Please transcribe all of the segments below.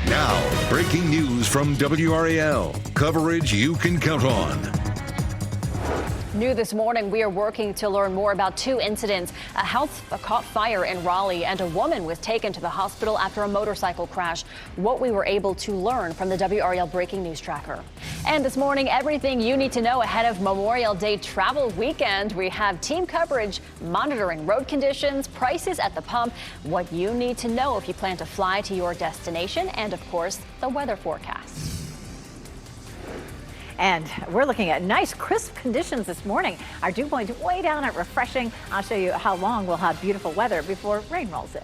Now, breaking news from WRAL. Coverage you can count on. New this morning, we are working to learn more about two incidents. A house caught fire in Raleigh and a woman was taken to the hospital after a motorcycle crash. What we were able to learn from the WRAL breaking news tracker. And this morning, everything you need to know ahead of Memorial Day travel weekend. We have team coverage monitoring road conditions, prices at the pump, what you need to know if you plan to fly to your destination, and of course, the weather forecast. And we're looking at nice, crisp conditions this morning. Our dew point way down at refreshing. I'll show you how long we'll have beautiful weather before rain rolls in.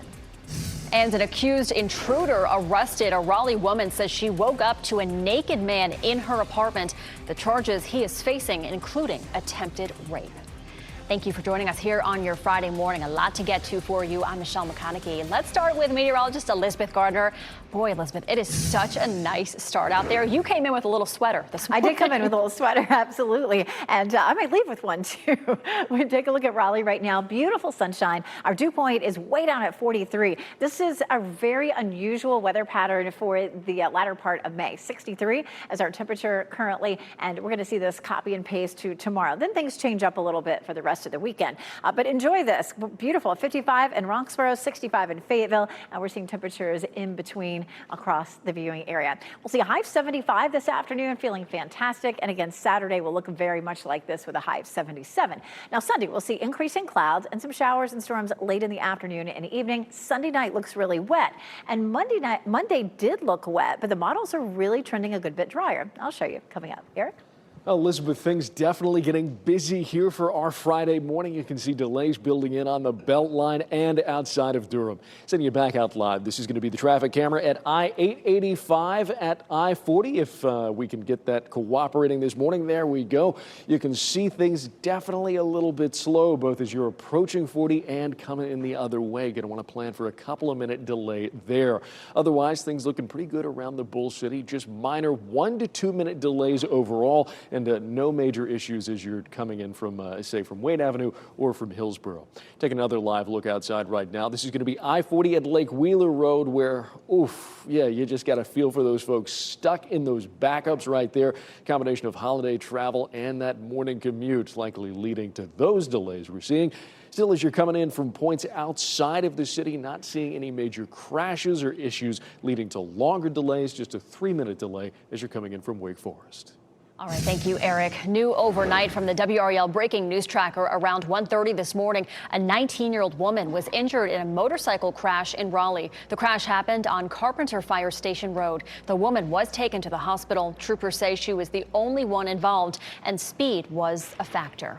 And an accused intruder arrested. A Raleigh woman says she woke up to a naked man in her apartment. The charges he is facing, including attempted rape. Thank you for joining us here on your Friday morning. A lot to get to for you. I'm Michelle McConaughey. Let's start with meteorologist Elizabeth Gardner. Boy, Elizabeth, it is such a nice start out there. You came in with a little sweater this morning. I did come in with a little sweater, absolutely. And I might leave with one, too. We take a look at Raleigh right now. Beautiful sunshine. Our dew point is way down at 43. This is a very unusual weather pattern for the latter part of May. 63 is our temperature currently, and we're going to see this copy and paste to tomorrow. Then things change up a little bit for the rest of the weekend. But enjoy this. Beautiful. 55 in Roxborough, 65 in Fayetteville, and we're seeing temperatures in between across the viewing area. We'll see a high of 75 this afternoon, feeling fantastic. And again, Saturday will look very much like this with a high of 77. Now, Sunday, we'll see increasing clouds and some showers and storms late in the afternoon and evening. Sunday night looks really wet. And Monday did look wet, but the models are really trending a good bit drier. I'll show you coming up. Eric? Well, Elizabeth, things definitely getting busy here for our Friday morning. You can see delays building in on the Beltline and outside of Durham. Sending you back out live. This is going to be the traffic camera at I-885 at I-40. If we can get that cooperating this morning, there we go. You can see things definitely a little bit slow, both as you're approaching 40 and coming in the other way. Going to want to plan for a couple of minute delay there. Otherwise, things looking pretty good around the Bull City. Just minor 1 to 2 minute delays overall. And no major issues as you're coming in from, say, from Wayne Avenue or from Hillsborough. Take another live look outside right now. This is going to be I-40 at Lake Wheeler Road where, oof, yeah, you just got to feel for those folks stuck in those backups right there. Combination of holiday travel and that morning commute likely leading to those delays we're seeing. Still, as you're coming in from points outside of the city, not seeing any major crashes or issues leading to longer delays, just a 3-minute delay as you're coming in from Wake Forest. All right, thank you, Eric. New overnight from the WRAL breaking news tracker. Around 1:30 this morning, a 19-year-old woman was injured in a motorcycle crash in Raleigh. The crash happened on Carpenter Fire Station Road. The woman was taken to the hospital. Troopers say she was the only one involved, and speed was a factor.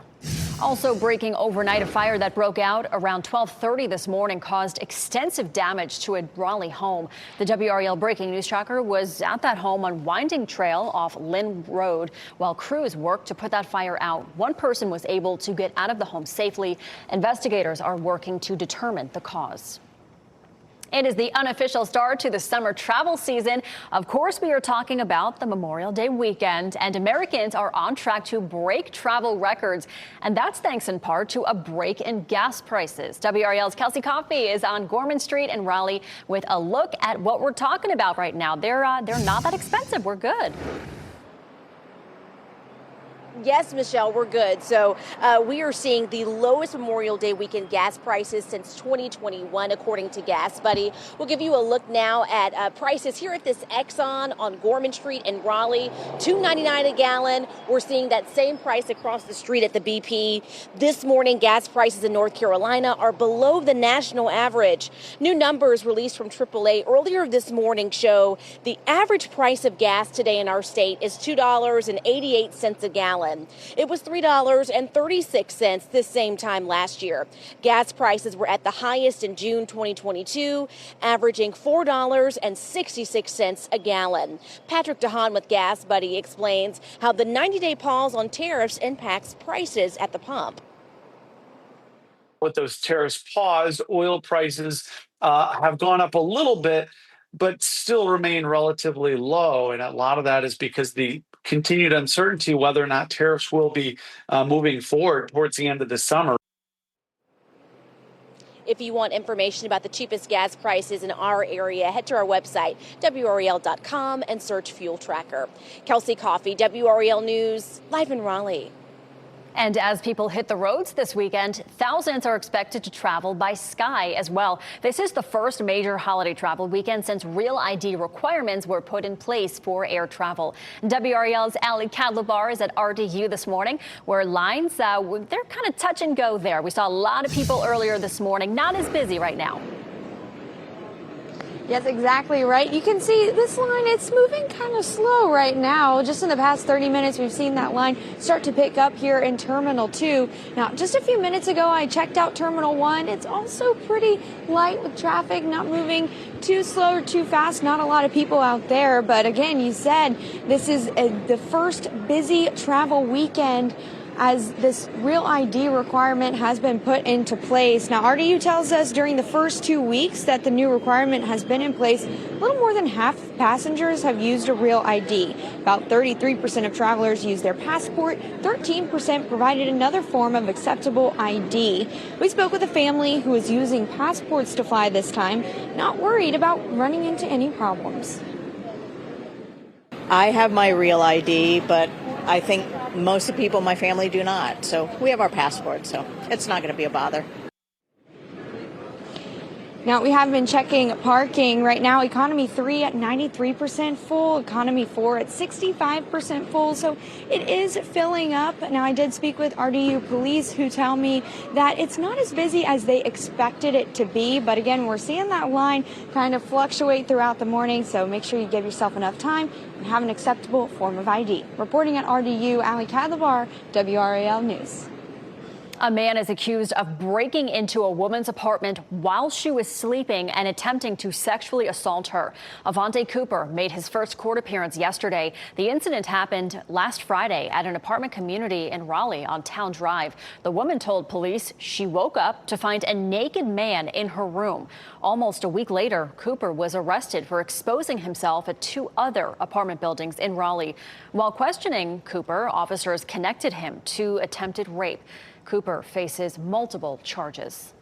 Also breaking overnight, a fire that broke out around 12:30 this morning caused extensive damage to a Raleigh home. The WRAL breaking news tracker was at that home on Winding Trail off Lynn Road while crews worked to put that fire out. One person was able to get out of the home safely. Investigators are working to determine the cause. It is the unofficial start to the summer travel season. Of course, we are talking about the Memorial Day weekend, and Americans are on track to break travel records. And that's thanks in part to a break in gas prices. WRAL's Kelsey Coffey is on Gorman Street in Raleigh with a look at what we're talking about right now. They're not that expensive. We're good. Yes, Michelle, we're good. So we are seeing the lowest Memorial Day weekend gas prices since 2021, according to Gas Buddy. We'll give you a look now at prices here at this Exxon on Gorman Street in Raleigh, $2.99 a gallon. We're seeing that same price across the street at the BP. This morning, gas prices in North Carolina are below the national average. New numbers released from AAA earlier this morning show the average price of gas today in our state is $2.88 a gallon. It was $3.36 this same time last year. Gas prices were at the highest in June 2022, averaging $4.66 a gallon. Patrick DeHaan with Gas Buddy explains how the 90-day pause on tariffs impacts prices at the pump. With those tariffs paused, oil prices have gone up a little bit, but still remain relatively low. And a lot of that is because the continued uncertainty whether or not tariffs will be moving forward towards the end of the summer. If you want information about the cheapest gas prices in our area, head to our website, WRAL.com, and search Fuel Tracker. Kelsey Coffey, WRAL News, live in Raleigh. And as people hit the roads this weekend, thousands are expected to travel by sky as well. This is the first major holiday travel weekend since REAL ID requirements were put in place for air travel. WRAL's Ali Kadlabar is at RDU this morning, where lines, they're kind of touch and go there. We saw a lot of people earlier this morning, not as busy right now. Yes, exactly right. You can see this line, it's moving kind of slow right now. Just in the past 30 minutes, we've seen that line start to pick up here in Terminal 2. Now, just a few minutes ago, I checked out Terminal 1. It's also pretty light with traffic, not moving too slow or too fast. Not a lot of people out there. But again, you said this is the first busy travel weekend as this REAL ID requirement has been put into place. Now, RDU tells us during the first 2 weeks that the new requirement has been in place, a little more than half of passengers have used a REAL ID. About 33% of travelers use their passport, 13% provided another form of acceptable ID. We spoke with a family who is using passports to fly this time, not worried about running into any problems. I have my REAL ID, but I think most of the people in my family do not. So we have our passport, so it's not going to be a bother. Now, we have been checking parking. Right now, Economy 3 at 93% full, Economy 4 at 65% full, so it is filling up. Now, I did speak with RDU police who tell me that it's not as busy as they expected it to be, but again, we're seeing that line kind of fluctuate throughout the morning, so make sure you give yourself enough time and have an acceptable form of ID. Reporting at RDU, Ali Kadlabar, WRAL News. A man is accused of breaking into a woman's apartment while she was sleeping and attempting to sexually assault her. Avante Cooper made his first court appearance yesterday. The incident happened last Friday at an apartment community in Raleigh on Town Drive. The woman told police she woke up to find a naked man in her room. Almost a week later, Cooper was arrested for exposing himself at 2 other apartment buildings in Raleigh. While questioning Cooper, officers connected him to attempted rape. Cooper faces multiple charges.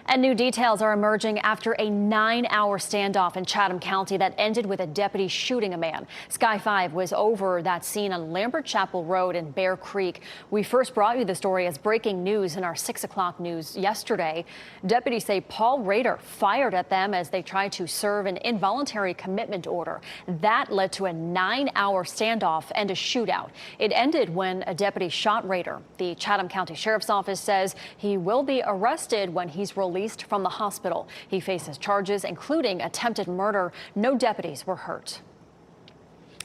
And new details are emerging after a 9-hour standoff in Chatham County that ended with a deputy shooting a man. Sky 5 was over that scene on Lambert Chapel Road in Bear Creek. We first brought you the story as breaking news in our 6 o'clock news yesterday. Deputies say Paul Rader fired at them as they tried to serve an involuntary commitment order. That led to a 9-hour standoff and a shootout. It ended when a deputy shot Rader. The Chatham County Sheriff's Office says he will be arrested when he's released from the hospital. He faces charges including attempted murder. No deputies were hurt.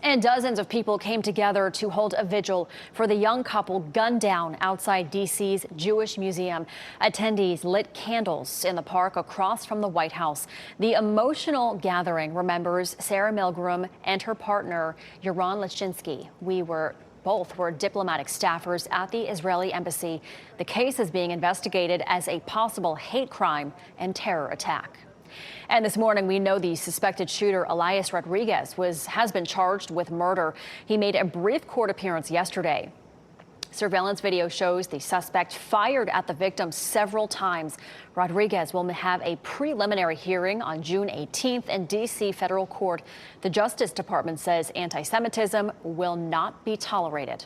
And dozens of people came together to hold a vigil for the young couple gunned down outside D.C.'s Jewish Museum. Attendees lit candles in the park across from the White House. The emotional gathering remembers Sarah Milgram and her partner, Yaron Leszczynski. Both were diplomatic staffers at the Israeli embassy. The case is being investigated as a possible hate crime and terror attack. And this morning, we know the suspected shooter, Elias Rodriguez, has been charged with murder. He made a brief court appearance yesterday. Surveillance video shows the suspect fired at the victim several times. Rodriguez will have a preliminary hearing on June 18th in D.C. federal court. The Justice Department says anti-Semitism will not be tolerated.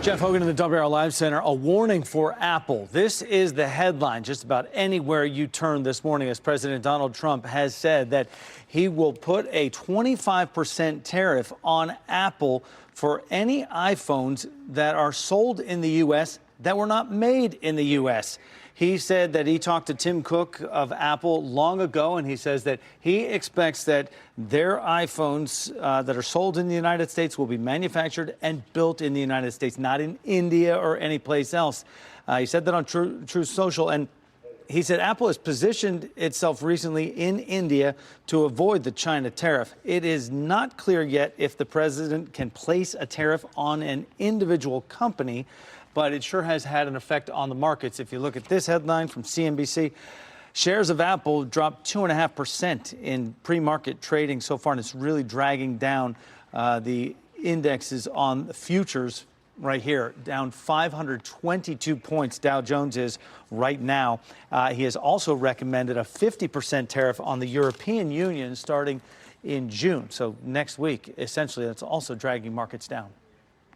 Jeff Hogan in the WRAL Live Center. A warning for Apple. This is the headline just about anywhere you turn this morning, as President Donald Trump has said that he will put a 25% tariff on Apple for any iPhones that are sold in the U.S. that were not made in the U.S. He said that he talked to Tim Cook of Apple long ago, and he says that he expects that their iPhones that are sold in the United States will be manufactured and built in the United States, not in India or any place else. He said that on True Social, and he said Apple has positioned itself recently in India to avoid the China tariff. It is not clear yet if the president can place a tariff on an individual company, but it sure has had an effect on the markets. If you look at this headline from CNBC, shares of Apple dropped 2.5% in pre-market trading so far, and it's really dragging down the indexes on the futures right here, down 522 points. Dow Jones is right now. He has also recommended a 50% tariff on the European Union starting in June. So next week, essentially, that's also dragging markets down.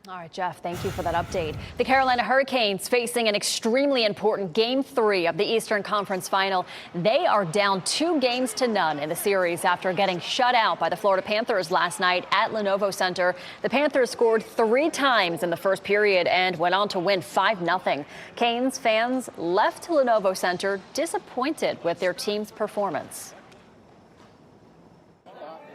All right, Jeff, thank you for that update. The Carolina Hurricanes facing an extremely important Game 3 of the Eastern Conference Final. They are down 2-0 in the series after getting shut out by the Florida Panthers last night at Lenovo Center. The Panthers scored 3 times in the first period and went on to win 5-0. Canes fans left Lenovo Center disappointed with their team's performance.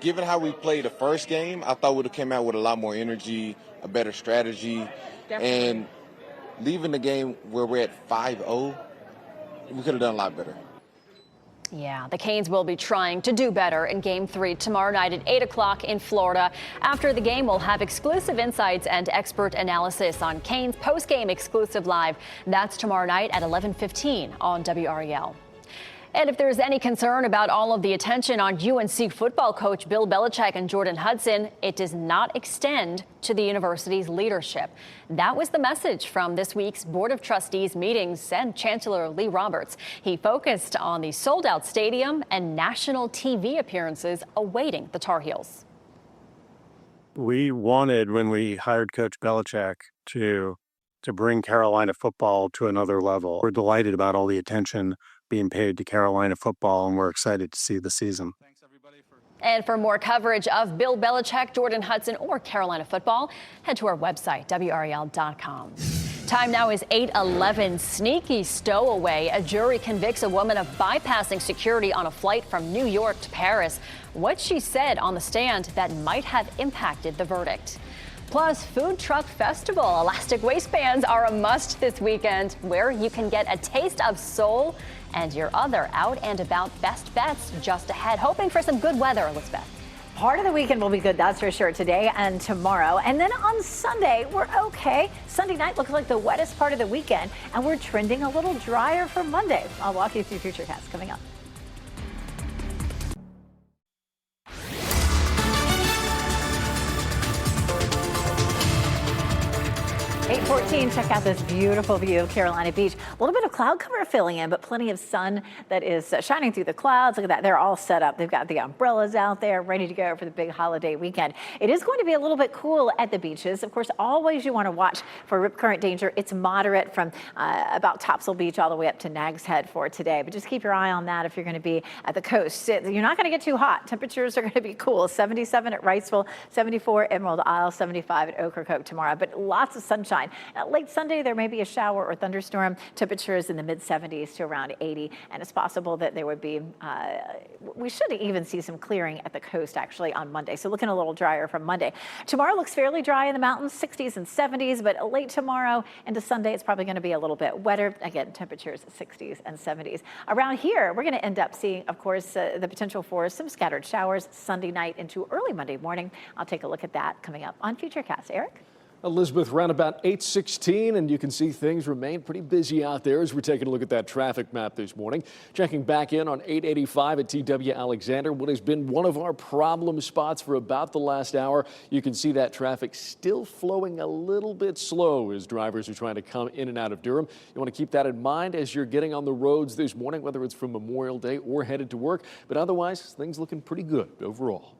Given how we played the first game, I thought we would have came out with a lot more energy, a better strategy, and leaving the game where we're at 5-0, we could have done a lot better. Yeah, the Canes will be trying to do better in Game 3 tomorrow night at 8 o'clock in Florida. After the game, we'll have exclusive insights and expert analysis on Canes post-game exclusive live. That's tomorrow night at 11:15 on WRAL. And if there's any concern about all of the attention on UNC football coach Bill Belichick and Jordan Hudson, it does not extend to the university's leadership. That was the message from this week's Board of Trustees meetings, said Chancellor Lee Roberts. He focused on the sold-out stadium and national TV appearances awaiting the Tar Heels. We wanted, when we hired Coach Belichick, to bring Carolina football to another level. We're delighted about all the attention being paid to Carolina football, and we're excited to see the season. And for more coverage of Bill Belichick, Jordan Hudson, or Carolina football, head to our website, WRAL.com. Time now is 8:11. Sneaky stowaway. A jury convicts a woman of bypassing security on a flight from New York to Paris. What she said on the stand that might have impacted the verdict. Plus, Food Truck Festival. Elastic waistbands are a must this weekend, where you can get a taste of soul and your other out and about best bets just ahead. Hoping for some good weather, Elizabeth. Part of the weekend will be good, that's for sure, today and tomorrow. And then on Sunday, we're okay. Sunday night looks like the wettest part of the weekend, and we're trending a little drier for Monday. I'll walk you through Futurecast coming up. 8:14, check out this beautiful view of Carolina Beach. A little bit of cloud cover filling in, but plenty of sun that is shining through the clouds. Look at that, they're all set up. They've got the umbrellas out there ready to go for the big holiday weekend. It is going to be a little bit cool at the beaches. Of course, always you want to watch for rip current danger. It's moderate from about Topsail Beach all the way up to Nags Head for today, but just keep your eye on that if you're going to be at the coast. You're not going to get too hot. Temperatures are going to be cool. 77 at Wriceville, 74 Emerald Isle, 75 at Ocracoke tomorrow, but lots of sunshine. Late Sunday, there may be a shower or thunderstorm. Temperatures in the mid-70s to around 80, and it's possible that there would be, we should even see some clearing at the coast actually on Monday. So looking a little drier from Monday. Tomorrow looks fairly dry in the mountains, 60s and 70s, but late tomorrow into Sunday, it's probably going to be a little bit wetter. Again, temperatures 60s and 70s. Around here, we're going to end up seeing, of course, the potential for some scattered showers Sunday night into early Monday morning. I'll take a look at that coming up on Futurecast. Eric? Elizabeth, around about 8:16, and you can see things remain pretty busy out there as we're taking a look at that traffic map this morning. Checking back in on 885 at TW Alexander, what has been one of our problem spots for about the last hour. You can see that traffic still flowing a little bit slow as drivers are trying to come in and out of Durham. You want to keep that in mind as you're getting on the roads this morning, whether it's from Memorial Day or headed to work. But otherwise, things looking pretty good overall.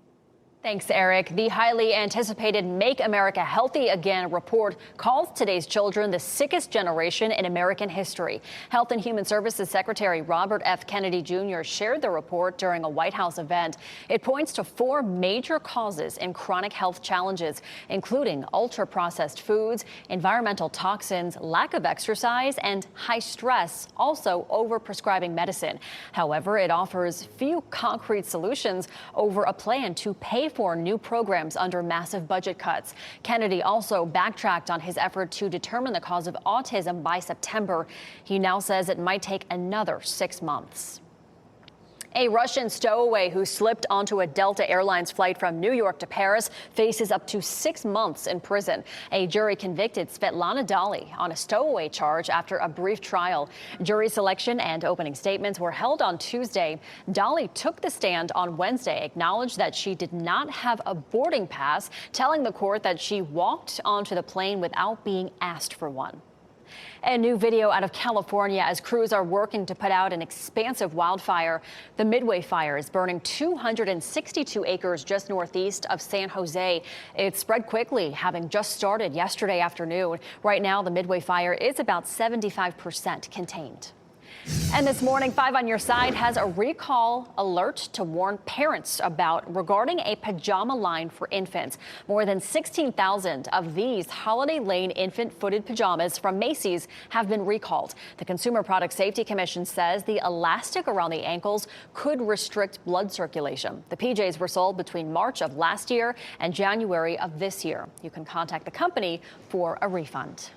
Thanks, Eric. The highly anticipated Make America Healthy Again report calls today's children the sickest generation in American history. Health and Human Services Secretary Robert F. Kennedy Jr. shared the report during a White House event. It points to 4 major causes in chronic health challenges, including ultra-processed foods, environmental toxins, lack of exercise, and high stress, also overprescribing medicine. However, it offers few concrete solutions over a plan to pay for new programs under massive budget cuts. Kennedy also backtracked on his effort to determine the cause of autism by September. He now says it might take another 6 months. A Russian stowaway who slipped onto a Delta Airlines flight from New York to Paris faces up to 6 months in prison. A jury convicted Svetlana Dali on a stowaway charge after a brief trial. Jury selection and opening statements were held on Tuesday. Dali took the stand on Wednesday, acknowledged that she did not have a boarding pass, telling the court that she walked onto the plane without being asked for one. A new video out of California as crews are working to put out an expansive wildfire. The Midway fire is burning 262 acres just northeast of San Jose. It spread quickly, having just started yesterday afternoon. Right now, the Midway fire is about 75% contained. And this morning, 5 on Your Side has a recall alert to warn parents about regarding a pajama line for infants. More than 16,000 of these Holiday Lane infant-footed pajamas from Macy's have been recalled. The Consumer Product Safety Commission says the elastic around the ankles could restrict blood circulation. The PJs were sold between March of last year and January of this year. You can contact the company for a refund.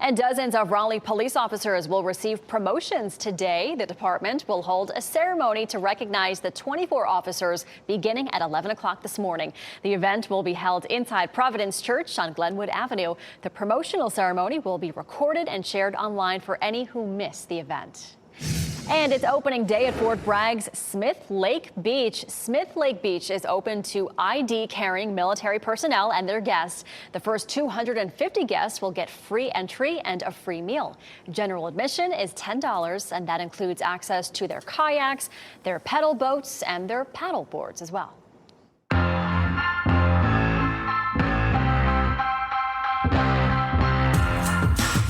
And dozens of Raleigh police officers will receive promotions today. The department will hold a ceremony to recognize the 24 officers beginning at 11 o'clock this morning. The event will be held inside Providence Church on Glenwood Avenue. The promotional ceremony will be recorded and shared online for any who miss the event. And it's opening day at Fort Bragg's Smith Lake Beach. Smith Lake Beach is open to ID-carrying military personnel and their guests. The first 250 guests will get free entry and a free meal. General admission is $10, and that includes access to their kayaks, their pedal boats, and their paddle boards as well.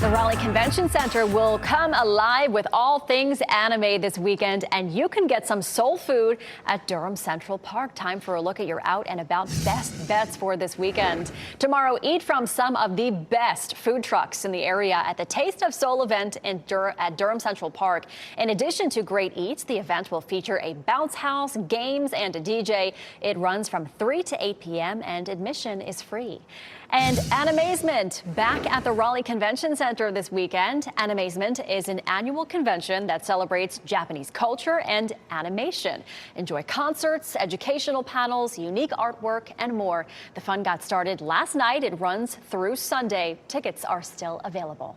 The Raleigh Convention Center will come alive with all things anime this weekend, and you can get some soul food at Durham Central Park. Time for a look at your out and about best bets for this weekend. Tomorrow, eat from some of the best food trucks in the area at the Taste of Soul event at Durham Central Park. In addition to great eats, the event will feature a bounce house, games, and a DJ. It runs from 3 to 8 p.m. and admission is free. And Animazement back at the Raleigh Convention Center this weekend. Animazement is an annual convention that celebrates Japanese culture and animation. Enjoy concerts, educational panels, unique artwork, and more. The fun got started last night. It runs through Sunday. Tickets are still available.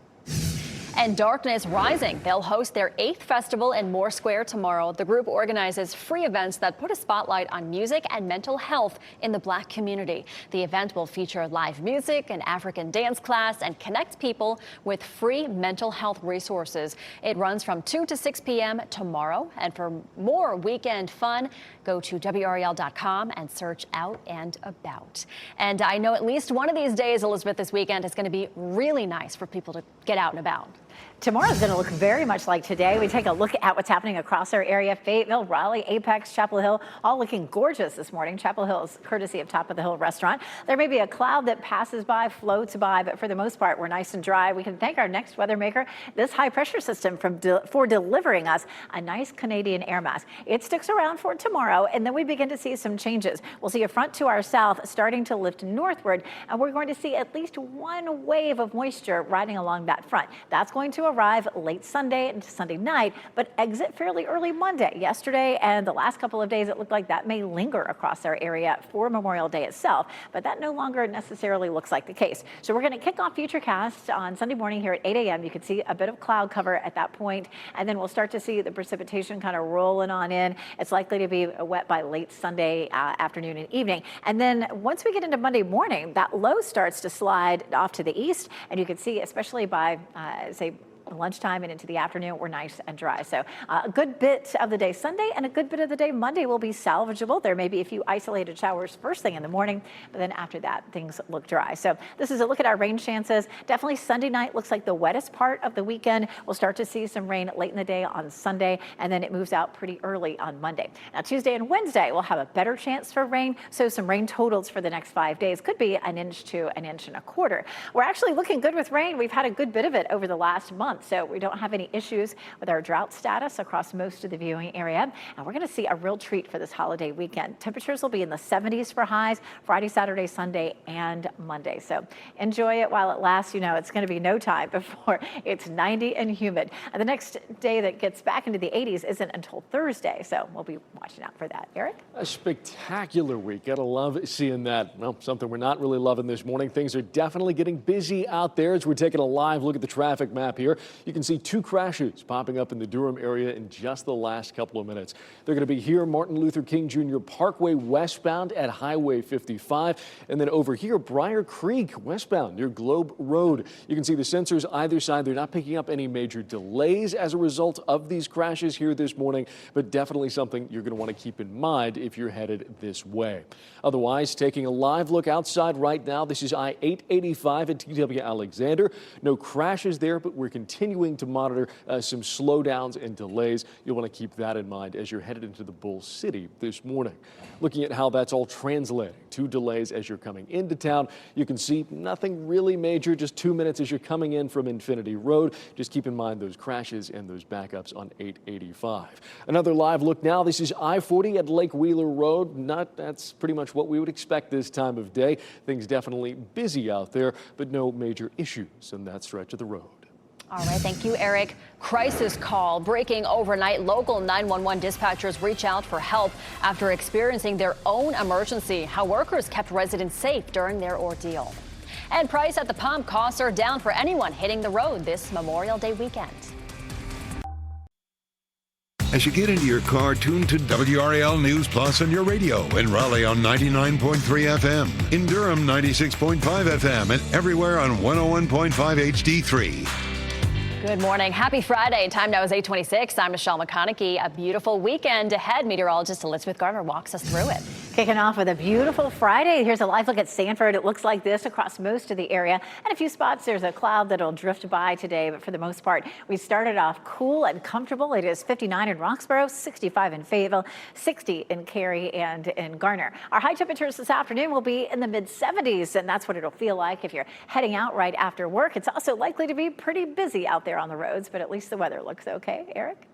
And Darkness Rising. They'll host their 8th festival in Moore Square tomorrow. The group organizes free events that put a spotlight on music and mental health in the Black community. The event will feature live music, an African dance class, and connect people with free mental health resources. It runs from 2 to 6 p.m. tomorrow. And for more weekend fun, go to WRAL.com and search Out and About. And I know at least one of these days, Elizabeth, this weekend is going to be really nice for people to get out and about. Tomorrow's going to look very much like today. We take a look at what's happening across our area. Fayetteville, Raleigh, Apex, Chapel Hill, all looking gorgeous this morning. Chapel Hill is courtesy of Top of the Hill Restaurant. There may be a cloud that passes by, floats by, but for the most part, we're nice and dry. We can thank our next weather maker, this high pressure system, for delivering us a nice Canadian air mass. It sticks around for tomorrow, and then we begin to see some changes. We'll see a front to our south starting to lift northward, and we're going to see at least one wave of moisture riding along that front. That's going to arrive late Sunday into Sunday night, but exit fairly early Monday. Yesterday and the last couple of days, it looked like that may linger across our area for Memorial Day itself, but that no longer necessarily looks like the case. So we're going to kick off Futurecast on Sunday morning here at 8 a.m. You can see a bit of cloud cover at that point, and then we'll start to see the precipitation kind of rolling on in. It's likely to be wet by late Sunday afternoon and evening. And then once we get into Monday morning, that low starts to slide off to the east, and you can see, especially by, say, lunchtime and into the afternoon, we're nice and dry. So a good bit of the day Sunday and a good bit of the day Monday will be salvageable. There may be a few isolated showers first thing in the morning, but then after that, things look dry. So this is a look at our rain chances. Definitely Sunday night looks like the wettest part of the weekend. We'll start to see some rain late in the day on Sunday, and then it moves out pretty early on Monday. Now, Tuesday and Wednesday, we'll have a better chance for rain. So some rain totals for the next 5 days could be 1 inch to 1.25 inches. We're actually looking good with rain. We've had a good bit of it over the last month. month, so we don't have any issues with our drought status across most of the viewing area. And we're going to see a real treat for this holiday weekend. Temperatures will be in the 70s for highs Friday, Saturday, Sunday, and Monday. So enjoy it while it lasts. You know, it's going to be no time before it's 90 and humid. And the next day that gets back into the 80s isn't until Thursday, so we'll be watching out for that. Eric? A spectacular week. Gotta love seeing that. Well, something we're not really loving this morning. Things are definitely getting busy out there as we're taking a live look at the traffic map here. You can see 2 crashes popping up in the Durham area in just the last couple of minutes. They're going to be here, Martin Luther King Jr. Parkway westbound at Highway 55, and then over here, Briar Creek westbound near Globe Road. You can see the sensors either side. They're not picking up any major delays as a result of these crashes here this morning, but definitely something you're going to want to keep in mind if you're headed this way. Otherwise, taking a live look outside right now, this is I-885 at TW Alexander. No crashes there, but we're continuing to monitor some slowdowns and delays. You'll want to keep that in mind as you're headed into the Bull City this morning. Looking at how that's all translating to delays as you're coming into town, you can see nothing really major, just 2 minutes as you're coming in from Infinity Road. Just keep in mind those crashes and those backups on 885. Another live look now. This is I-40 at Lake Wheeler Road. That's pretty much what we would expect this time of day. Things definitely busy out there, but no major issues in that stretch of the road. All right, thank you, Eric. Crisis call breaking overnight. Local 911 dispatchers reach out for help after experiencing their own emergency. How workers kept residents safe during their ordeal. And price at the pump. Costs are down for anyone hitting the road this Memorial Day weekend. As you get into your car, tune to WRAL News Plus on your radio. In Raleigh on 99.3 FM. In Durham, 96.5 FM. And everywhere on 101.5 HD3. Good morning. Happy Friday. Time now is 8:26. I'm Michelle McConaughey. A beautiful weekend ahead. Meteorologist Elizabeth Garner walks us through it. Kicking off with a beautiful Friday. Here's a live look at Sanford. It looks like this across most of the area. And a few spots, there's a cloud that'll drift by today. But for the most part, we started off cool and comfortable. It is 59 in Roxborough, 65 in Fayetteville, 60 in Cary and in Garner. Our high temperatures this afternoon will be in the mid-70s, and that's what it'll feel like if you're heading out right after work. It's also likely to be pretty busy out there on the roads, but at least the weather looks okay. Eric?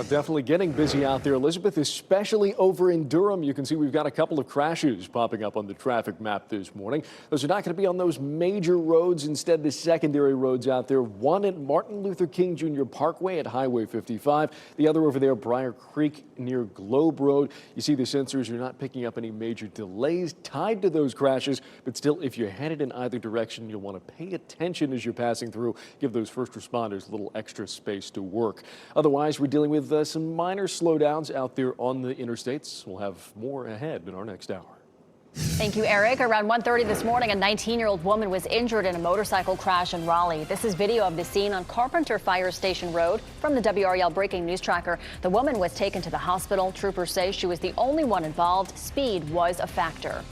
Definitely getting busy out there, Elizabeth, especially over in Durham. You can see we've got a couple of crashes popping up on the traffic map this morning. Those are not going to be on those major roads. Instead, the secondary roads out there. One at Martin Luther King Jr. Parkway at Highway 55. The other over there, Briar Creek near Globe Road. You see the sensors are not picking up any major delays tied to those crashes. But still, if you're headed in either direction, you'll want to pay attention as you're passing through. Give those first responders a little extra space to work. Otherwise, we're dealing with some minor slowdowns out there on the interstates. We'll have more ahead in our next hour. Thank you, Eric. Around 1:30 this morning, a 19-year-old woman was injured in a motorcycle crash in Raleigh. This is video of the scene on Carpenter Fire Station Road from the WRAL Breaking News Tracker. The woman was taken to the hospital. Troopers say she was the only one involved. Speed was a factor.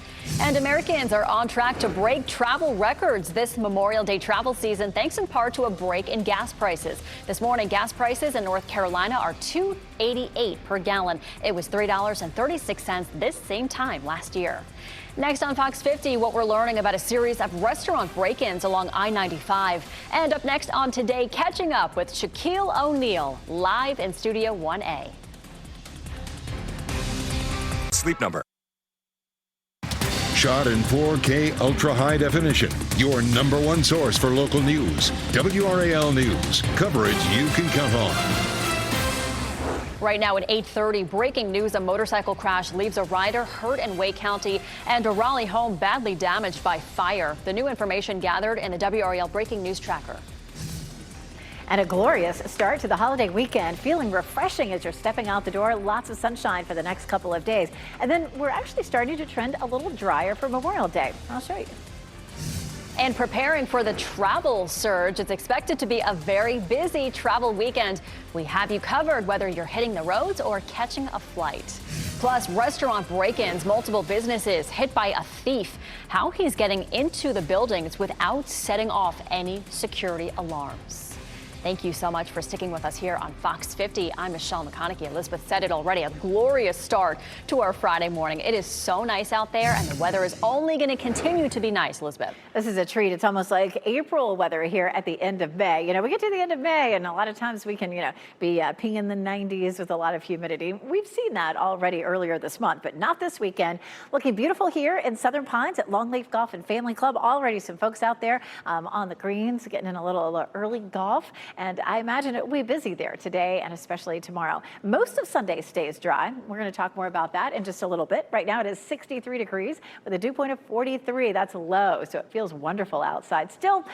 And Americans are on track to break travel records this Memorial Day travel season, thanks in part to a break in gas prices. This morning, gas prices in North Carolina are $2.88 per gallon. It was $3.36 this same time last year. Next on Fox 50, what we're learning about a series of restaurant break-ins along I-95. And up next on Today, catching up with Shaquille O'Neal, live in Studio 1A. Sleep Number. Shot in 4K ultra high definition. Your #1 source for local news. WRAL News. Coverage you can count on. Right now at 8:30, breaking news: a motorcycle crash leaves a rider hurt in Wake County and a Raleigh home badly damaged by fire. The new information gathered in the WRAL Breaking News Tracker. And a glorious start to the holiday weekend, feeling refreshing as you're stepping out the door. Lots of sunshine for the next couple of days. And then we're actually starting to trend a little drier for Memorial Day. I'll show you. And preparing for the travel surge, it's expected to be a very busy travel weekend. We have you covered whether you're hitting the roads or catching a flight. Plus, restaurant break-ins, multiple businesses hit by a thief. How he's getting into the buildings without setting off any security alarms. Thank you so much for sticking with us here on Fox 50. I'm Michelle McConaughey. Elizabeth said it already, a glorious start to our Friday morning. It is so nice out there, and the weather is only going to continue to be nice, Elizabeth. This is a treat. It's almost like April weather here at the end of May. We get to the end of May, and a lot of times we can, be peeing in the 90s with a lot of humidity. We've seen that already earlier this month, but not this weekend. Looking beautiful here in Southern Pines at Longleaf Golf and Family Club. Already some folks out there on the greens getting in a little early golf. And I imagine it will be busy there today and especially tomorrow. Most of Sunday stays dry. We're going to talk more about that in just a little bit. Right now it is 63 degrees with a dew point of 43. That's low, so it feels wonderful outside. Still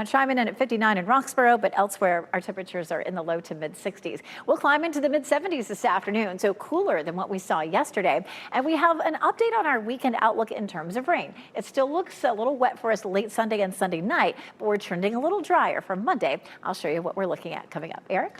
chiming in at 59 in Roxborough, but elsewhere our temperatures are in the low to mid 60s. We'll climb into the mid 70s this afternoon, so cooler than what we saw yesterday. And we have an update on our weekend outlook in terms of rain. It still looks a little wet for us late Sunday and Sunday night, but we're trending a little drier for Monday. I'll show you what we're looking at coming up. Eric?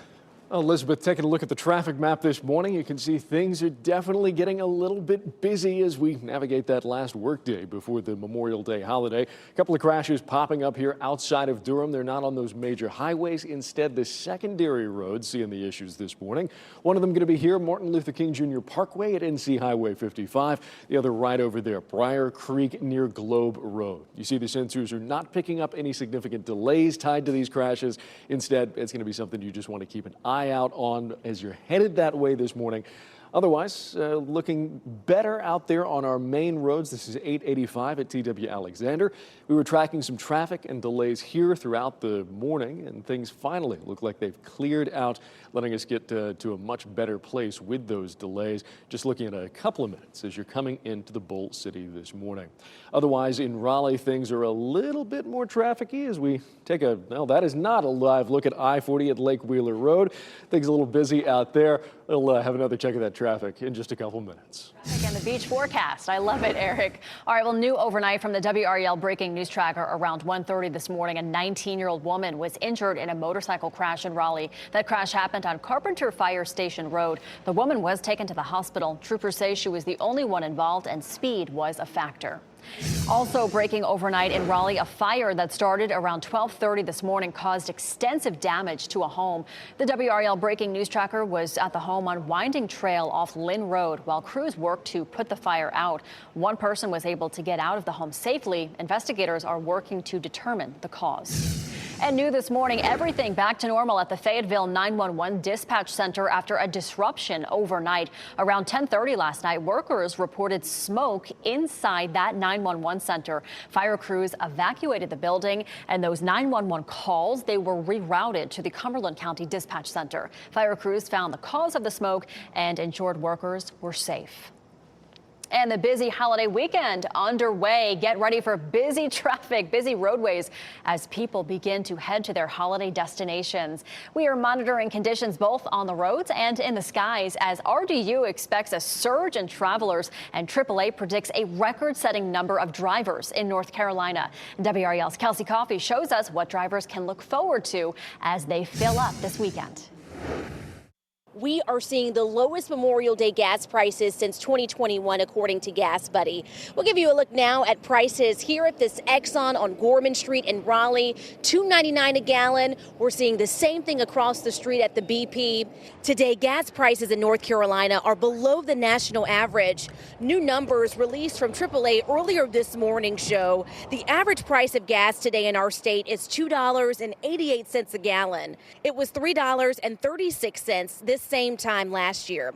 Elizabeth, taking a look at the traffic map this morning, you can see things are definitely getting a little bit busy as we navigate that last workday before the Memorial Day holiday. A couple of crashes popping up here outside of Durham. They're not on those major highways. Instead, the secondary roads seeing the issues this morning. One of them going to be here, Martin Luther King Jr. Parkway at NC Highway 55. The other right over there, Briar Creek near Globe Road. You see the sensors are not picking up any significant delays tied to these crashes. Instead, it's going to be something you just want to keep an eye out on as you're headed that way this morning. Otherwise, looking better out there on our main roads. This is 885 at TW Alexander. We were tracking some traffic and delays here throughout the morning, and things finally look like they've cleared out, letting us get to a much better place with those delays. Just looking at a couple of minutes as you're coming into the Bolt City this morning. Otherwise, in Raleigh, things are a little bit more trafficy as we take that is not a live look at I-40 at Lake Wheeler Road. Things a little busy out there. We'll have another check of that traffic in just a couple minutes. And the beach forecast. I love it, Eric. All right, well, new overnight from the WRAL breaking news tracker around 1:30 this morning. A 19-year-old woman was injured in a motorcycle crash in Raleigh. That crash happened on Carpenter Fire Station Road. The woman was taken to the hospital. Troopers say she was the only one involved and speed was a factor. Also breaking overnight in Raleigh, a fire that started around 12:30 this morning caused extensive damage to a home. The WRAL breaking news tracker was at the home on Winding Trail off Lynn Road while crews worked to put the fire out. One person was able to get out of the home safely. Investigators are working to determine the cause. And new this morning, everything back to normal at the Fayetteville 911 dispatch center after a disruption overnight. Around 10:30 last night, workers reported smoke inside that 911 center. Fire crews evacuated the building, and those 911 calls, they were rerouted to the Cumberland County Dispatch Center. Fire crews found the cause of the smoke and ensured workers were safe. And the busy holiday weekend underway. Get ready for busy traffic, busy roadways as people begin to head to their holiday destinations. We are monitoring conditions both on the roads and in the skies as RDU expects a surge in travelers and AAA predicts a record-setting number of drivers in North Carolina. WRAL's Kelsey Coffey shows us what drivers can look forward to as they fill up this weekend. We are seeing the lowest Memorial Day gas prices since 2021, according to Gas Buddy. We'll give you a look now at prices here at this Exxon on Gorman Street in Raleigh, $2.99 a gallon. We're seeing the same thing across the street at the BP. Today, gas prices in North Carolina are below the national average. New numbers released from AAA earlier this morning show the average price of gas today in our state is $2.88 a gallon. It was $3.36 this same time last year.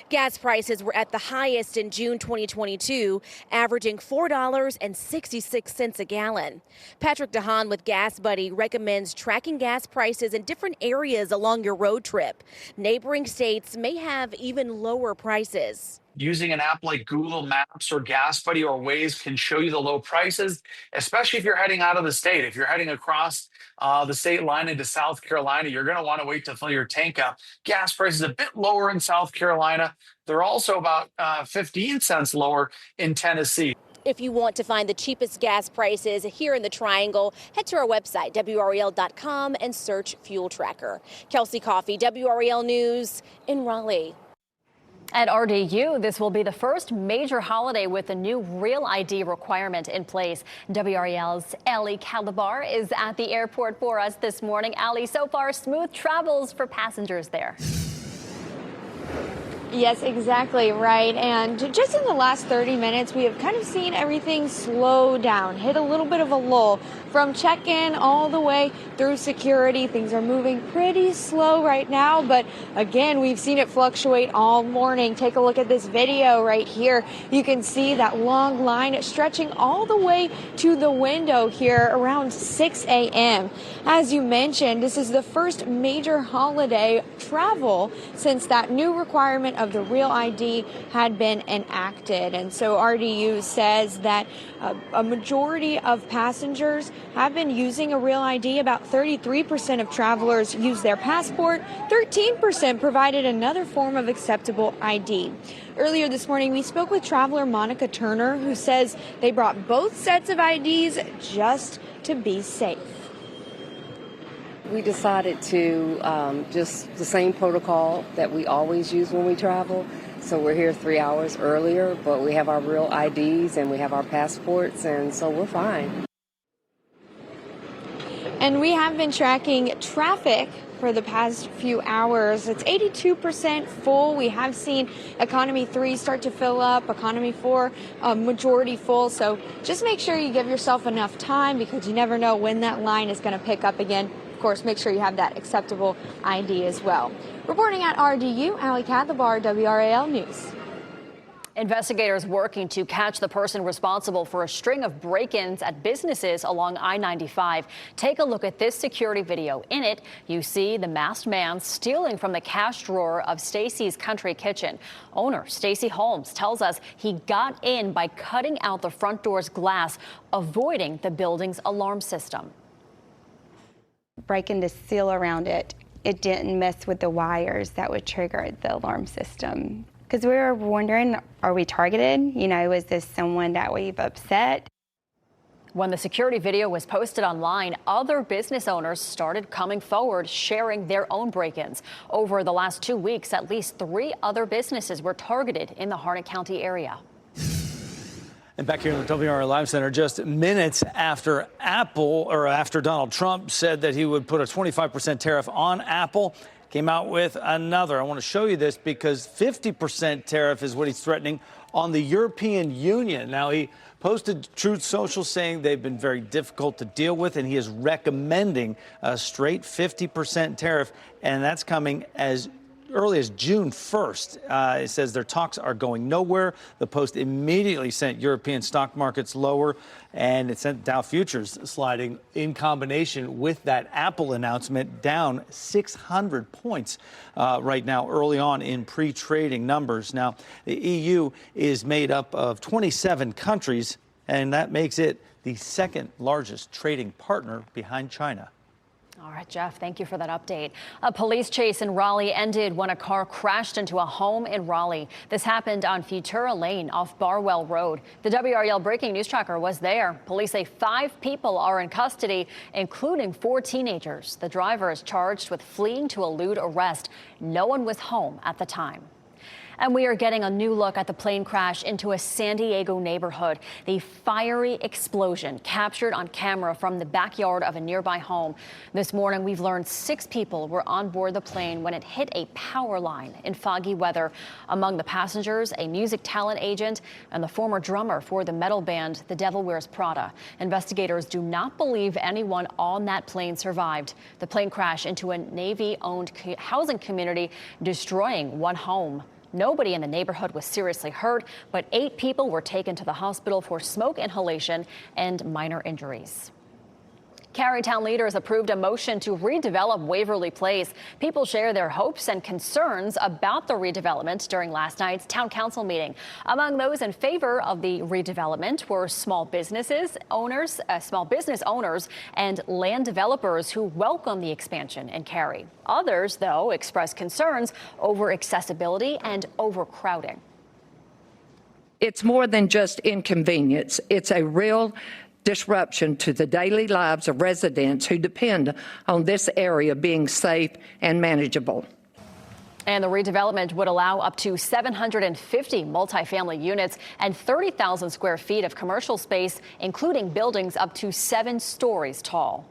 Gas prices were at the highest in June 2022, averaging $4.66 a gallon. Patrick DeHaan with Gas Buddy recommends tracking gas prices in different areas along your road trip. Neighboring states may have even lower prices. Using an app like Google Maps or Gas Buddy or Waze can show you the low prices, especially if you're heading out of the state. If you're heading across the state line into South Carolina, you're going to want to wait to fill your tank up. Gas prices a bit lower in South Carolina. They're also about 15 cents lower in Tennessee. If you want to find the cheapest gas prices here in the Triangle, head to our website, WRAL.com, and search Fuel Tracker. Kelsey Coffey, WRAL News in Raleigh. At RDU, this will be the first major holiday with a new Real ID requirement in place. WRAL's Ali Calabar is at the airport for us this morning. Ali, so far, smooth travels for passengers there. Yes, exactly right. And just in the last 30 minutes, we have kind of seen everything slow down, hit a little bit of a lull from check-in all the way through security. Things are moving pretty slow right now, but again, we've seen it fluctuate all morning. Take a look at this video right here. You can see that long line stretching all the way to the window here around 6 a.m. As you mentioned, this is the first major holiday travel since that new requirement of the Real ID had been enacted. And so RDU says that a majority of passengers have been using a Real ID. About 33% of travelers use their passport. 13% provided another form of acceptable ID. Earlier this morning, we spoke with traveler Monica Turner, who says they brought both sets of IDs just to be safe. We decided to just the same protocol that we always use when we travel. So we're here 3 hours earlier, but we have our Real IDs and we have our passports, and so we're fine. And we have been tracking traffic for the past few hours. It's 82% full. We have seen Economy 3 start to fill up, Economy 4 majority full. So just make sure you give yourself enough time because you never know when that line is going to pick up again. Of course, make sure you have that acceptable ID as well. Reporting at RDU, Ali Calabar, WRAL News. Investigators working to catch the person responsible for a string of break-ins at businesses along I-95. Take a look at this security video. In it, you see the masked man stealing from the cash drawer of Stacy's Country Kitchen. Owner Stacy Holmes tells us he got in by cutting out the front door's glass, avoiding the building's alarm system. Breaking the seal around it, it didn't mess with the wires that would trigger the alarm system. Because we were wondering, are we targeted? You know, is this someone that we've upset? When the security video was posted online, other business owners started coming forward, sharing their own break-ins. Over the last 2 weeks, at least 3 other businesses were targeted in the Harnett County area. And back here in the WRAL Live Center, just minutes after after Donald Trump said that he would put a 25% tariff on Apple, came out with another. I want to show you this because 50% tariff is what he's threatening on the European Union. Now, he posted Truth Social saying they've been very difficult to deal with, and he is recommending a straight 50% tariff, and that's coming as early as June 1st. It says their talks are going nowhere. The Post immediately sent European stock markets lower, and it sent Dow futures sliding in combination with that Apple announcement down 600 points right now early on in pre-trading numbers. Now, the EU is made up of 27 countries, and that makes it the second largest trading partner behind China. All right, Jeff, thank you for that update. A police chase in Raleigh ended when a car crashed into a home in Raleigh. This happened on Futura Lane off Barwell Road. The WRAL breaking news tracker was there. Police say 5 people are in custody, including 4 teenagers. The driver is charged with fleeing to elude arrest. No one was home at the time. And we are getting a new look at the plane crash into a San Diego neighborhood. The fiery explosion captured on camera from the backyard of a nearby home. This morning, we've learned 6 people were on board the plane when it hit a power line in foggy weather. Among the passengers, a music talent agent and the former drummer for the metal band The Devil Wears Prada. Investigators do not believe anyone on that plane survived. The plane crashed into a Navy-owned housing community, destroying 1 home. Nobody in the neighborhood was seriously hurt, but 8 people were taken to the hospital for smoke inhalation and minor injuries. Carytown leaders approved a motion to redevelop Waverly Place. People share their hopes and concerns about the redevelopment during last night's town council meeting. Among those in favor of the redevelopment were small business owners and land developers who welcome the expansion in Cary. Others, though, expressed concerns over accessibility and overcrowding. It's more than just inconvenience. It's a real disruption to the daily lives of residents who depend on this area being safe and manageable. And the redevelopment would allow up to 750 multifamily units and 30,000 square feet of commercial space, including buildings up to 7 stories tall.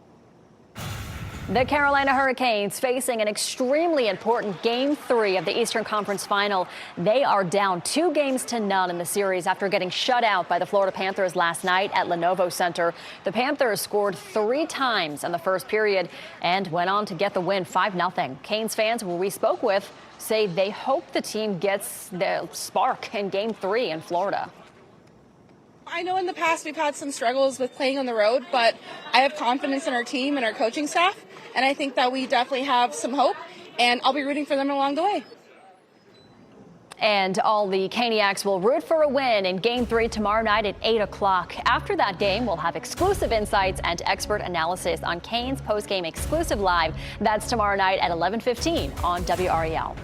The Carolina Hurricanes facing an extremely important Game 3 of the Eastern Conference Final. They are down 2-0 in the series after getting shut out by the Florida Panthers last night at Lenovo Center. The Panthers scored 3 times in the first period and went on to get the win 5-0. Canes fans who we spoke with say they hope the team gets the spark in Game 3 in Florida. I know in the past we've had some struggles with playing on the road, but I have confidence in our team and our coaching staff, and I think that we definitely have some hope, and I'll be rooting for them along the way. And all the Caniacs will root for a win in Game 3 tomorrow night at 8 o'clock. After that game, we'll have exclusive insights and expert analysis on Canes postgame exclusive live. That's tomorrow night at 11:15 on WRAL.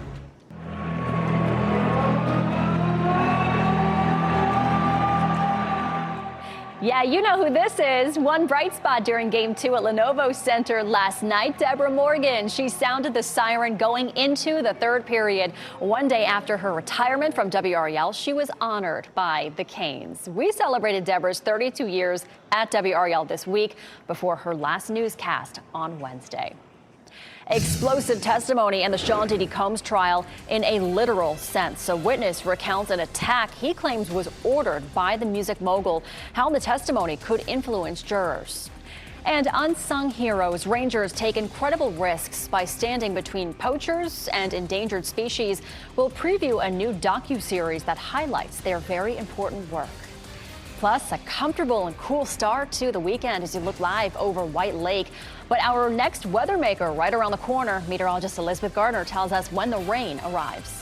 Yeah, you know who this is. One bright spot during Game 2 at Lenovo Center last night, Deborah Morgan. She sounded the siren going into the third period. One day after her retirement from WRAL, she was honored by the Canes. We celebrated Deborah's 32 years at WRAL this week before her last newscast on Wednesday. Explosive testimony in the Sean Diddy Combs trial in a literal sense. A witness recounts an attack he claims was ordered by the music mogul, how the testimony could influence jurors. And unsung heroes, rangers take incredible risks by standing between poachers and endangered species. We'll preview a new docuseries that highlights their very important work. Plus, a comfortable and cool start to the weekend as you look live over White Lake. But our next weather maker right around the corner, meteorologist Elizabeth Gardner, tells us when the rain arrives.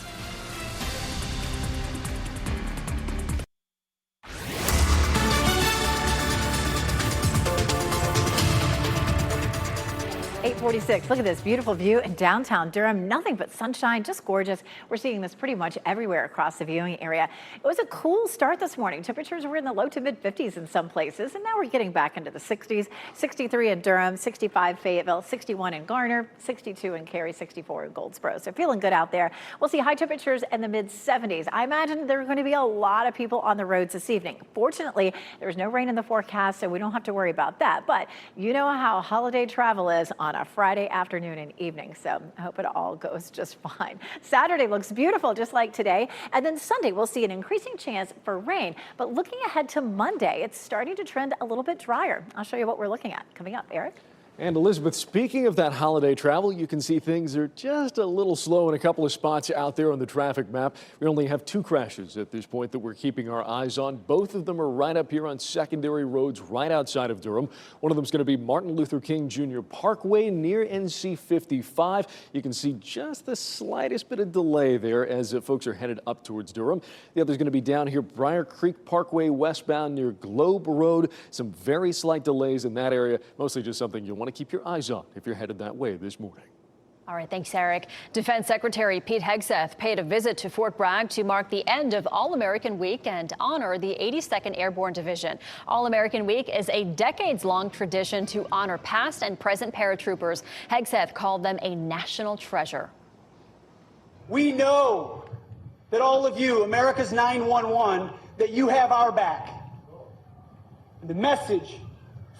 846. Look at this beautiful view in downtown Durham. Nothing but sunshine, just gorgeous. We're seeing this pretty much everywhere across the viewing area. It was a cool start this morning. Temperatures were in the low to mid 50s in some places, and now we're getting back into the 60s. 63 in Durham, 65 Fayetteville, 61 in Garner, 62 in Cary, 64 in Goldsboro. So feeling good out there. We'll see high temperatures in the mid 70s. I imagine there are going to be a lot of people on the roads this evening. Fortunately, there's no rain in the forecast, so we don't have to worry about that. But you know how holiday travel is on a Friday afternoon and evening, so I hope it all goes just fine. Saturday looks beautiful, just like today, and then Sunday we'll see an increasing chance for rain. But looking ahead to Monday, it's starting to trend a little bit drier. I'll show you what we're looking at coming up. Eric? And Elizabeth, speaking of that holiday travel, you can see things are just a little slow in a couple of spots out there on the traffic map. We only have 2 crashes at this point that we're keeping our eyes on. Both of them are right up here on secondary roads right outside of Durham. One of them is going to be Martin Luther King Jr. Parkway near NC 55. You can see just the slightest bit of delay there as folks are headed up towards Durham. The other is going to be down here Briar Creek Parkway westbound near Globe Road. Some very slight delays in that area, mostly just something you'll want to keep your eyes on if you're headed that way this morning. All right, thanks, Eric. Defense Secretary Pete Hegseth paid a visit to Fort Bragg to mark the end of All-American Week and honor the 82nd Airborne Division. All-American Week is a decades-long tradition to honor past and present paratroopers. Hegseth called them a national treasure. We know that all of you, America's 911, that you have our back. And the message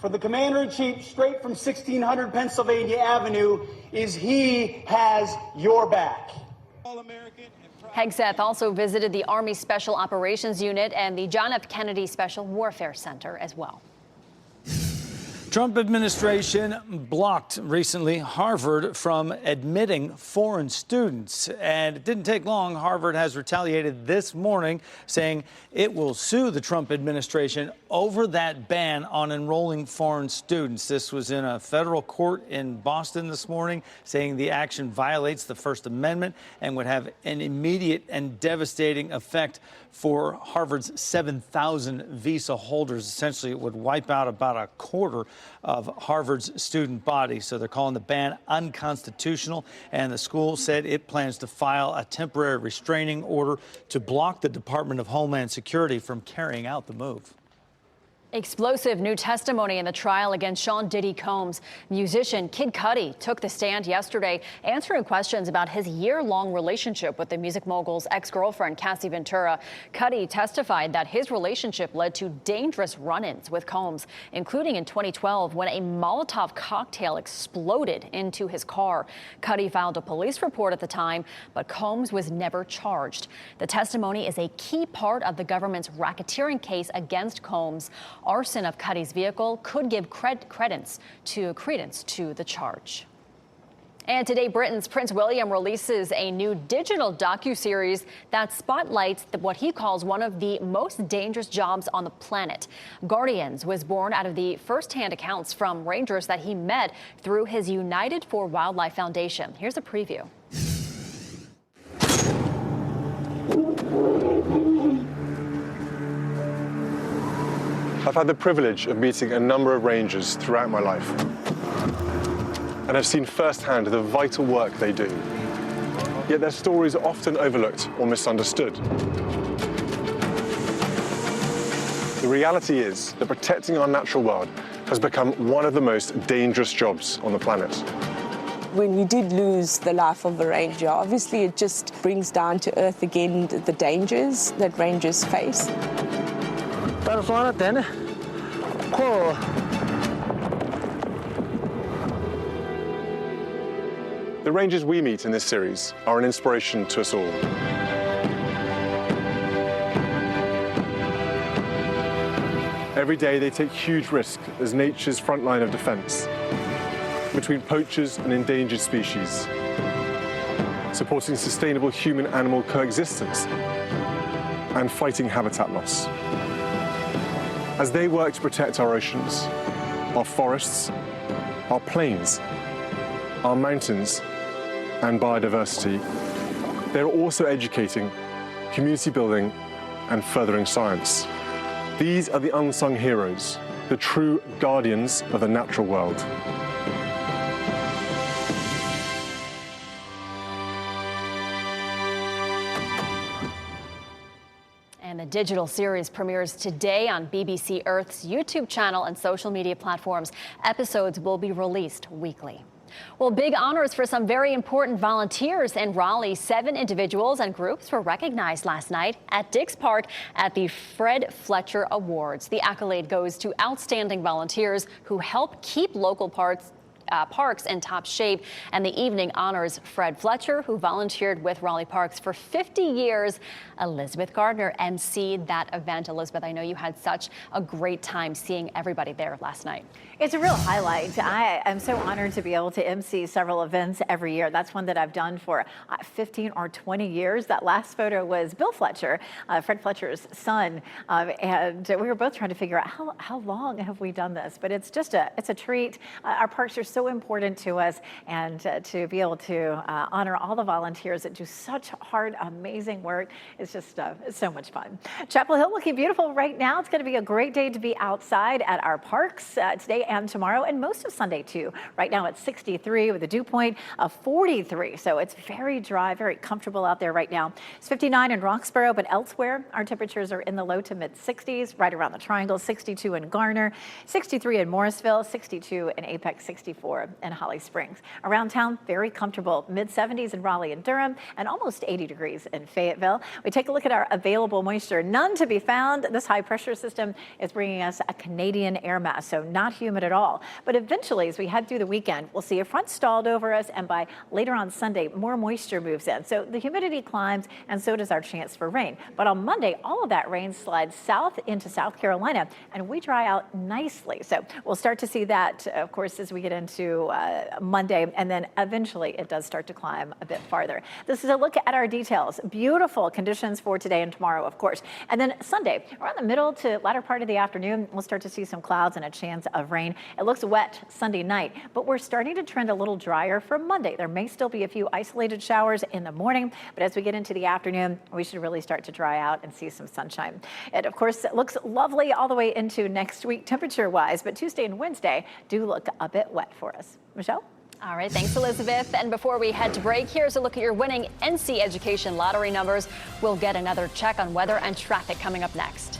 for the Commander-in-Chief straight from 1600 Pennsylvania Avenue is he has your back. Hegseth also visited the Army Special Operations Unit and the John F. Kennedy Special Warfare Center as well. Trump administration blocked recently Harvard from admitting foreign students. And it didn't take long. Harvard has retaliated this morning, saying it will sue the Trump administration over that ban on enrolling foreign students. This was in a federal court in Boston this morning, saying the action violates the First Amendment and would have an immediate and devastating effect for Harvard's 7,000 visa holders. Essentially, it would wipe out about a quarter of Harvard's student body. So they're calling the ban unconstitutional, and the school said it plans to file a temporary restraining order to block the Department of Homeland Security from carrying out the move. Explosive new testimony in the trial against Sean Diddy Combs. Musician Kid Cudi took the stand yesterday, answering questions about his year-long relationship with the music mogul's ex-girlfriend, Cassie Ventura. Cudi testified that his relationship led to dangerous run-ins with Combs, including in 2012 when a Molotov cocktail exploded into his car. Cudi filed a police report at the time, but Combs was never charged. The testimony is a key part of the government's racketeering case against Combs. Arson of Cudi's vehicle could give credence to the charge. And today, Britain's Prince William releases a new digital docuseries that spotlights what he calls one of the most dangerous jobs on the planet. Guardians was born out of the first-hand accounts from rangers that he met through his United for Wildlife Foundation. Here's a preview. I've had the privilege of meeting a number of rangers throughout my life, and I've seen firsthand the vital work they do. Yet their stories are often overlooked or misunderstood. The reality is that protecting our natural world has become one of the most dangerous jobs on the planet. When we did lose the life of a ranger, obviously it just brings down to earth again the dangers that rangers face. The rangers we meet in this series are an inspiration to us all. Every day they take huge risks as nature's front line of defense, between poachers and endangered species, supporting sustainable human-animal coexistence, and fighting habitat loss. As they work to protect our oceans, our forests, our plains, our mountains, and biodiversity, they're also educating, community building, and furthering science. These are the unsung heroes, the true guardians of the natural world. And the digital series premieres today on BBC Earth's YouTube channel and social media platforms. Episodes will be released weekly. Well, big honors for some very important volunteers in Raleigh. 7 individuals and groups were recognized last night at Dix Park at the Fred Fletcher Awards. The accolade goes to outstanding volunteers who help keep local parks in top shape, and the evening honors Fred Fletcher, who volunteered with Raleigh Parks for 50 years. Elizabeth Gardner emceed that event. Elizabeth, I know you had such a great time seeing everybody there last night. It's a real highlight. I am so honored to be able to MC several events every year. That's one that I've done for 15 or 20 years. That last photo was Bill Fletcher, Fred Fletcher's son, and we were both trying to figure out how long have we done this. But it's just it's a treat. Our parks are so important to us, and to be able to honor all the volunteers that do such hard, amazing work is just it's so much fun. Chapel Hill looking beautiful right now. It's going to be a great day to be outside at our parks today and tomorrow, and most of Sunday too. Right now it's 63 with a dew point of 43, so it's very dry, very comfortable out there right now. It's 59 in Roxborough, but elsewhere our temperatures are in the low to mid 60s, right around the Triangle. 62 in Garner, 63 in Morrisville, 62 in Apex, 64 in Holly Springs. Around town, very comfortable, mid 70s in Raleigh and Durham, and almost 80 degrees in Fayetteville. We take a look at our available moisture. None to be found. This high pressure system is bringing us a Canadian air mass, so not humid at all. But eventually, as we head through the weekend, we'll see a front stalled over us, and by later on Sunday, more moisture moves in. So the humidity climbs, and so does our chance for rain. But on Monday, all of that rain slides south into South Carolina, and we dry out nicely. So we'll start to see that, of course, as we get into Monday, and then eventually it does start to climb a bit farther. This is a look at our details. Beautiful conditions for today and tomorrow, of course. And then Sunday, around the middle to latter part of the afternoon, we'll start to see some clouds and a chance of rain. It looks wet Sunday night, but we're starting to trend a little drier for Monday. There may still be a few isolated showers in the morning, but as we get into the afternoon, we should really start to dry out and see some sunshine. It, of course, looks lovely all the way into next week temperature-wise, but Tuesday and Wednesday do look a bit wet for us. Michelle? All right, thanks, Elizabeth. And before we head to break, here's a look at your winning NC Education lottery numbers. We'll get another check on weather and traffic coming up next.